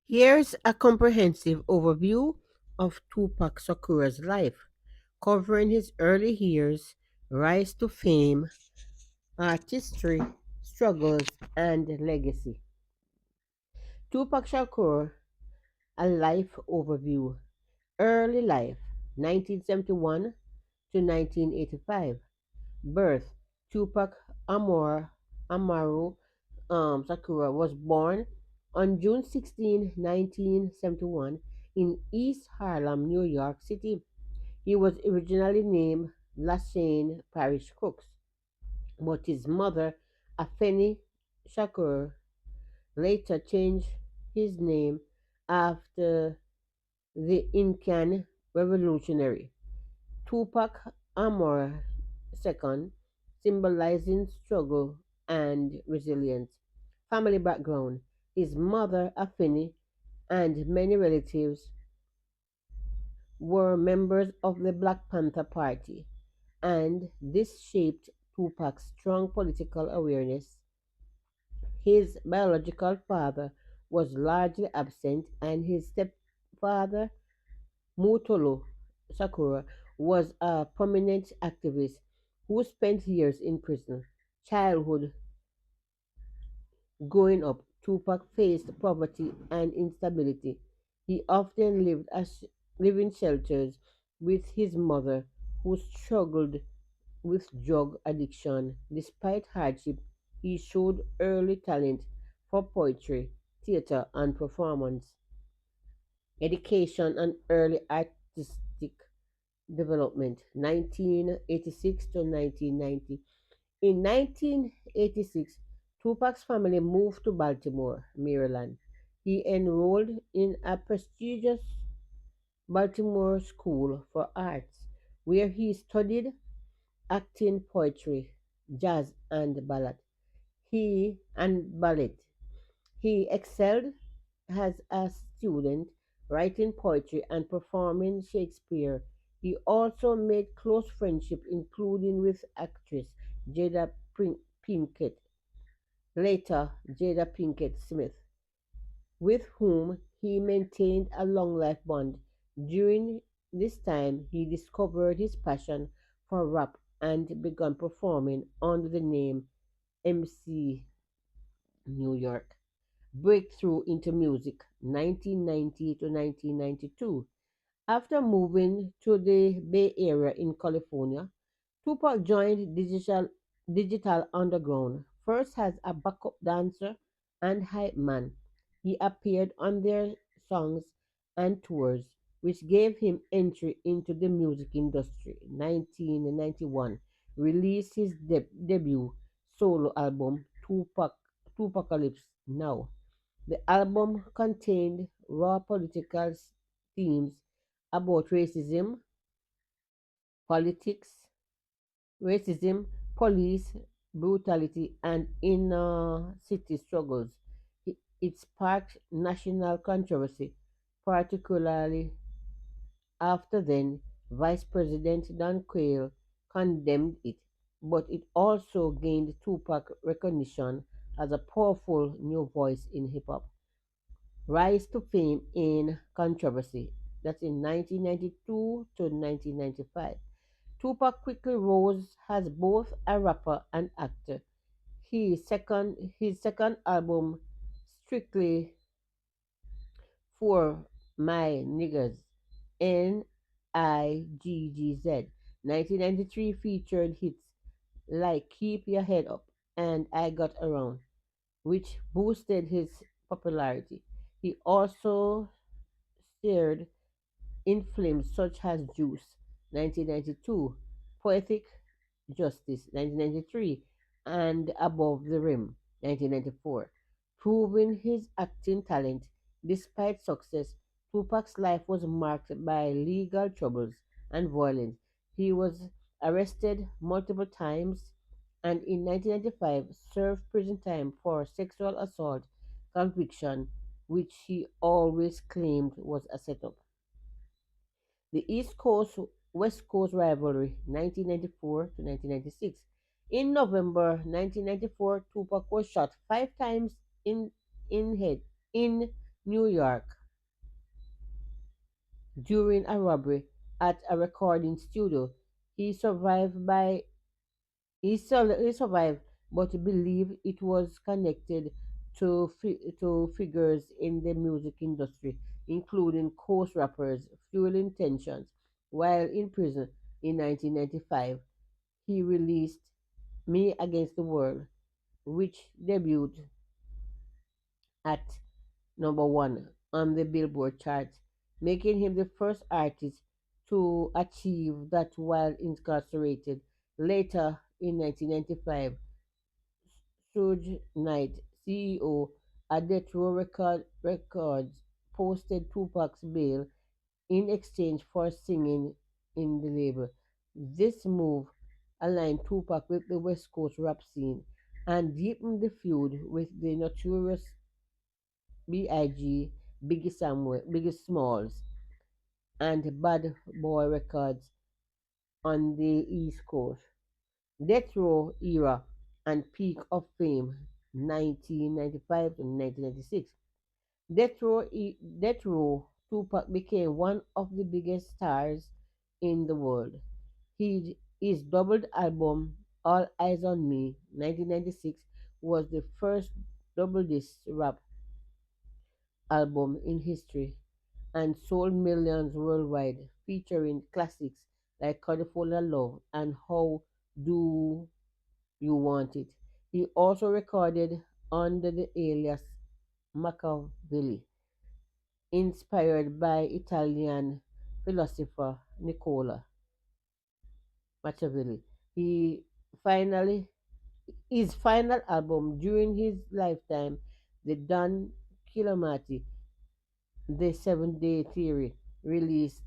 Here's a comprehensive overview of Tupac Sakura's life, covering his early years, rise to fame, artistry, struggles, and legacy. Tupac Shakur, a life overview. Early life, 1971 to 1985. Birth, Tupac Amaru Sakura was born on June 16, 1971, in East Harlem, New York City. He was originally named Lashane Parish Crooks, but his mother, Afeni Shakur, later changed his name after the Incan Revolutionary. Tupac Amaru II, symbolizing struggle and resilience. Family background. His mother, Afeni, and many relatives were members of the Black Panther Party, and this shaped Tupac's strong political awareness. His biological father was largely absent, and his stepfather, Mutolo Sakura, was a prominent activist who spent years in prison. Childhood. Growing up, Tupac faced poverty and instability. He often lived in shelters with his mother, who struggled with drug addiction. Despite hardship, he showed early talent for poetry, theater, and performance. Education and early artistic development, 1986 to 1990. In 1986, Tupac's family moved to Baltimore, Maryland. He enrolled in a prestigious Baltimore School for Arts, where he studied acting, poetry, jazz, and ballet. He excelled as a student, writing poetry and performing Shakespeare. He also made close friendship, including with actress Jada Pinkett, later Jada Pinkett Smith, with whom he maintained a long life bond. During this time, he discovered his passion for rap and began performing under the name MC New York. Breakthrough into music, 1990 to 1992. After moving to the Bay Area in California, Tupac joined Digital Underground, first as a backup dancer and hype man. He appeared on their songs and tours, which gave him entry into the music industry. 1991, released his debut solo album, Tupacalypse Now. The album contained raw political themes about politics, racism, police brutality, and inner city struggles. It sparked national controversy, particularly after then Vice President Don Quayle condemned it, but it also gained Tupac recognition as a powerful new voice in hip hop. Rise to fame in controversy. That's in 1992 to 1995. Tupac quickly rose as both a rapper and actor. His second album, Strictly for My Niggas, NIGGZ, 1993, featured hits like Keep Your Head Up and I Got Around, which boosted his popularity. He also starred in films such as Juice, 1992, Poetic Justice, 1993, and Above the Rim, 1994. Proving his acting talent, despite success, Tupac's life was marked by legal troubles and violence. He was arrested multiple times and in 1995 served prison time for sexual assault conviction, which he always claimed was a setup. The East Coast West Coast rivalry, 1994 to 1996. In November 1994, Tupac was shot five times in in head in New York during a robbery at a recording studio. He survived by he survived, but believed it was connected to figures in the music industry, including co-rappers, fueling tensions. While in prison in 1995, he released "Me Against the World," which debuted at number one on the Billboard charts, making him the first artist to achieve that while incarcerated. Later in 1995, Suge Knight, CEO at Death Row Records, posted Tupac's bail in exchange for singing in the label. This move aligned Tupac with the West Coast rap scene and deepened the feud with the notorious B.I.G., Biggie Smalls, and Bad Boy Records on the East Coast. Death Row era and peak of fame 1995 to 1996. Death Row Tupac became one of the biggest stars in the world. His doubled album All Eyes on Me 1996 was the first double disc rap album in history and sold millions worldwide, featuring classics like California Love and How Do You Want It. He also recorded under the alias Machiavelli, inspired by Italian philosopher Nicola Machiavelli. He finally his final album during his lifetime, The Don Kilomati, The 7 Day Theory, released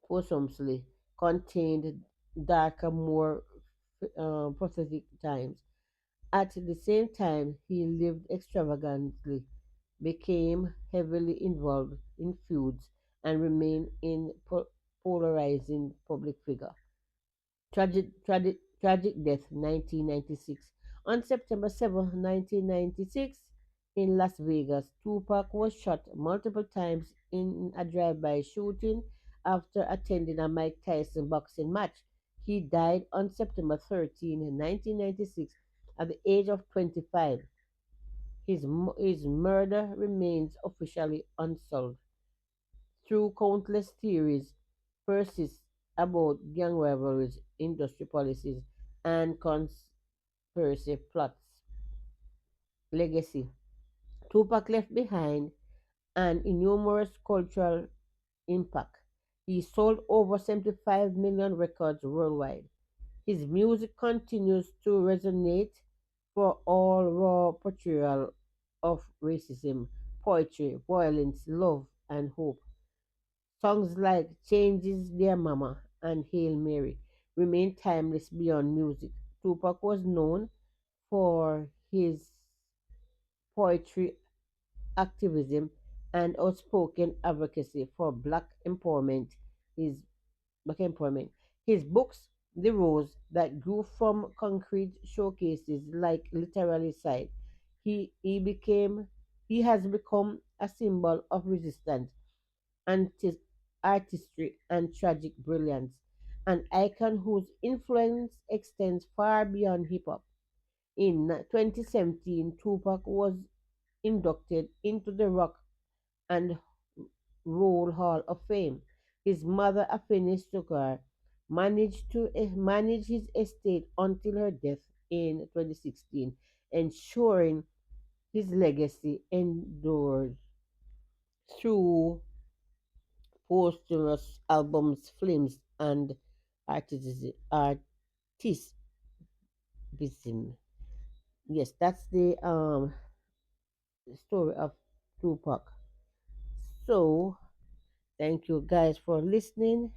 posthumously, contained darker, more prophetic times. At the same time, he lived extravagantly, became heavily involved in feuds, and remained in polarizing public figure. Tragic death 1996. On September 7, 1996, in Las Vegas, Tupac was shot multiple times in a drive-by shooting after attending a Mike Tyson boxing match. He died on September 13, 1996, at the age of 25. His murder remains officially unsolved, through countless theories persist about gang rivalries, industry policies, and conspiracy plots. Legacy. Tupac left behind an enormous cultural impact. He sold over 75 million records worldwide. His music continues to resonate for all raw portrayal of racism, poetry, violence, love, and hope. Songs like Changes Dear Mama and Hail Mary remain timeless beyond music. Tupac was known for his poetry, activism, and outspoken advocacy for His black empowerment. His books, The Rose That Grew from Concrete, showcases like literally side. He became he has become a symbol of resistance, anti- artistry, and tragic brilliance, an icon whose influence extends far beyond hip hop. In 2017, Tupac was inducted into the Rock and Roll Hall of Fame. His mother, a Finnish sugar, managed to manage his estate until her death in 2016, ensuring his legacy endures through posthumous albums, films, and artistism. Yes, that's the story of Tupac. So, thank you guys for listening.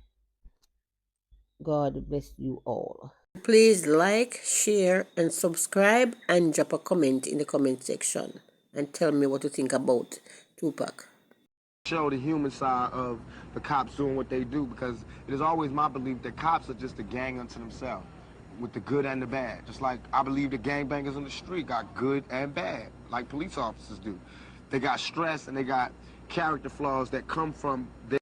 God bless you all. Please like, share, and subscribe, and drop a comment in the comment section and tell me what you think about Tupac. Show the human side of the cops doing what they do, because it is always my belief that cops are just a gang unto themselves, with the good and the bad. Just like I believe the gangbangers on the street got good and bad, like police officers do. They got stress and they got character flaws that come from their